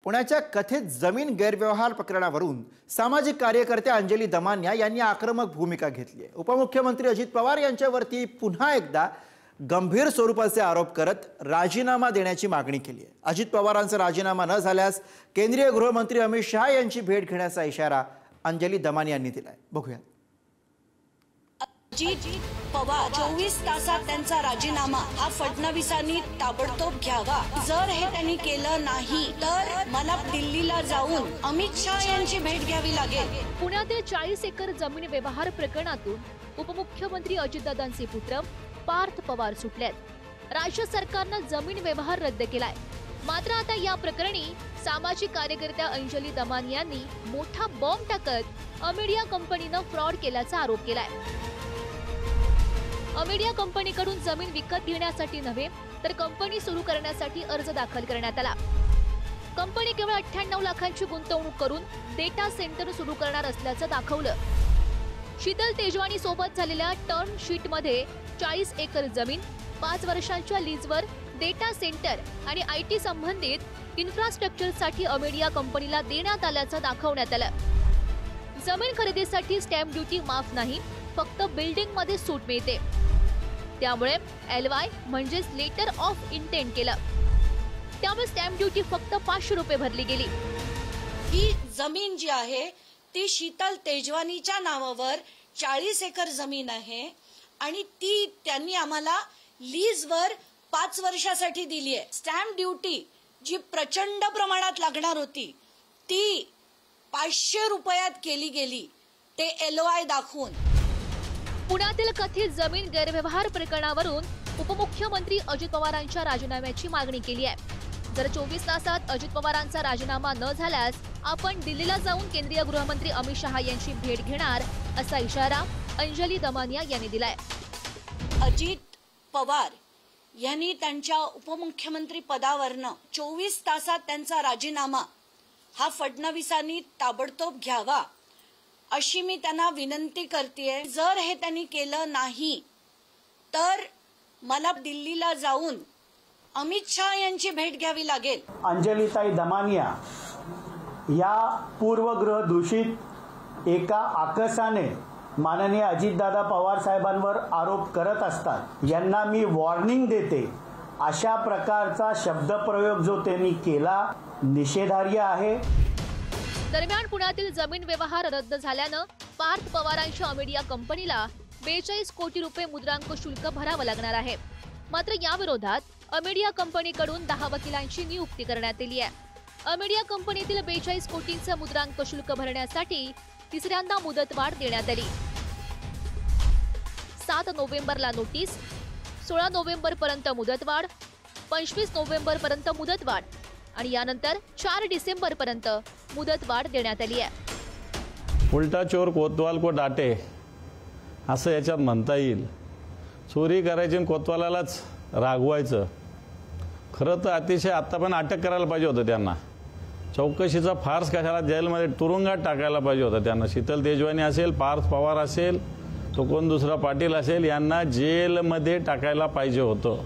पुण्याच्या कथित जमीन गैरव्यवहार प्रकरणावरून सामाजिक कार्यकर्त्या अंजली दमानिया यांनी आक्रमक भूमिका घेतली आहे। उपमुख्यमंत्री अजित पवार यांच्यावरती पुन्हा एकदा गंभीर स्वरूपाचे आरोप करत राजीनामा देण्याची मागणी केली आहे। अजित पवारांचा राजीनामा न झाल्यास केंद्रीय गृहमंत्री अमित शहा यांची भेट घेण्याचा इशारा अंजली दमानिया यांनी दिलाय। बघूया। अजित पवार 24 तासात त्यांचा राजीनामा हा फडणवीसांनी ताबडतोब घ्यावा। जर हे त्यांनी केलं नाही तर मला दिल्लीला जाऊन अमित शहा यांची भेट घ्यावी लागेल। पुण्यातील 40 एकर जमीन व्यवहार प्रकरणातून उपमुख्यमंत्री अजितदादांचे पुत्र पार्थ पवार सुटलेत। राज्य सरकारनं जमीन व्यवहार रद्द केलाय। मात्र आता या प्रकरणी सामाजिक कार्यकर्त्या अंजली दमानिया यांनी मोठा बॉम्ब टाकत अमेडिया कंपनीनं फ्रॉड केल्याचा आरोप केलाय। अमेडिया कंपनीकडून जमीन विकत घेण्यासाठी नव्हे तर कंपनी सुरू करण्यासाठी अर्ज दाखल करण्यात आला। कंपनी केवळ 98 लाखांची गुंतवणूक करून डेटा सेंटर सुरू करणार असल्याचं दाखवलं। शीतल तेजवानी सोबत झालेल्या टर्म शीट मध्ये 40 एकर जमीन 5 वर्षांच्या लीजवर डेटा सेंटर आणि IT संबंधित इन्फ्रास्ट्रक्चरसाठी अमेडिया कंपनीला देण्यात आल्याचं दाखवण्यात आलं। जमीन खरेदीसाठी स्टॅम्प ड्युटी माफ नाही, फक्त बिल्डिंग मध्ये सूट मिळते। त्यामुळे LY म्हणजे लेटर ऑफ इंटेंट केलं। त्यामुळे स्टॅम्प ड्युटी फक्त 500 रुपये भरली गेली। ही जमीन जी आहे ती शीतल तेजवानीच्या नावावर 40 एकर जमीन आहे आणि ती त्यांनी आम्हाला लीजवर 5 वर्षासाठी दिली आहे। स्टॅम्प ड्युटी जी प्रचंड प्रमाणात लागणार होती ती 500 रुपयात केली गेली, ते LOI दाखवून। पुण्यातील कथित जमीन गैरव्यवहार प्रकरणावरून उपमुख्यमंत्री अजित पवारांच्या राजीनाम्याची मागणी केली आहे। जर 24 तासात अजित पवारांचा राजीनामा न झाल्यास आपण दिल्लीला जाऊन केंद्रीय गृहमंत्री अमित शहा यांची भेट घेणार असा इशारा अंजली दमानिया यांनी दिलाय। अजित पवार यांनी त्यांच्या उपमुख्यमंत्री पदावरनं 24 तासात त्यांचा राजीनामा हा फडणवीसांनी ताबडतोब घ्यावा अशी मी त्यांना विनंती करतेय। जर हे त्यांनी केलं नाही तर मला दिल्लीला जाऊन अमित शहा यांची भेट घ्यावी लागेल। अंजलीताई दमानिया या पूर्वग्रह दूषित एका आकसाने माननीय अजितदादा पवार साहेबांवर आरोप करत असतात। यांना मी वॉर्निंग देते, अशा प्रकारचा शब्दप्रयोग जो त्यांनी केला निषेधार्ह आहे। दरम्यान पुण्यातील जमीन व्यवहार रद्द झाल्यानं पार्थ पवारांच्या अमेडिया कंपनीला 42 कोटी रुपये मुद्रांक शुल्क भरावं लागणार आहे। मात्र या विरोधात अमेडिया कंपनीकडून 10 वकिलांची नियुक्ती करण्यात आली आहे। अमेडिया कंपनीतील 42 कोटींचं मुद्रांक शुल्क भरण्यासाठी तिसऱ्यांदा मुदतवाढ देण्यात आली। 7 नोव्हेंबरला नोटीस, 16 नोव्हेंबर पर्यंत मुदतवाढ, 25 नोव्हेंबर पर्यंत मुदतवाढ आणि यानंतर 4 डिसेंबर पर्यंत मुदतवाढ देण्यात आली आहे। उलटा चोर कोतवाल को डाटे असं याच्यात म्हणता येईल। चोरी करायची आणि कोतवालालाच रागवायचं। खरं तर अतिशय आता पण अटक करायला पाहिजे होतं त्यांना। चौकशीचा फार्स कशाला जेलमध्ये तुरुंगात टाकायला पाहिजे होतं त्यांना। शीतल तेजवानी असेल, पार्थ पवार असेल, तो कोण दुसरा पाटील असेल, यांना जेलमध्ये टाकायला पाहिजे होतं।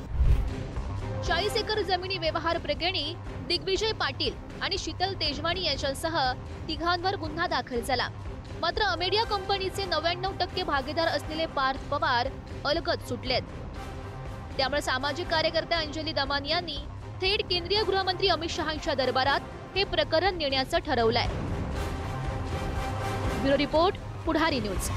40 एकर जमिनी व्यवहार प्रकरणी दिग्विजय पाटील आणि शीतल तेजवानी यांच्यासह तिघांवर गुन्हा दाखल झाला। मात्र अमेडिया कंपनीचे 99% भागीदार असलेले पार्थ पवार अलगद सुटलेत। त्यामुळे सामाजिक कार्यकर्त्या अंजली दमानिया यांनी थेट केंद्रीय गृहमंत्री अमित शहांच्या दरबारात हे प्रकरण नेण्याचं ठरवलंय। ब्युरो रिपोर्ट, पुढारी न्यूज।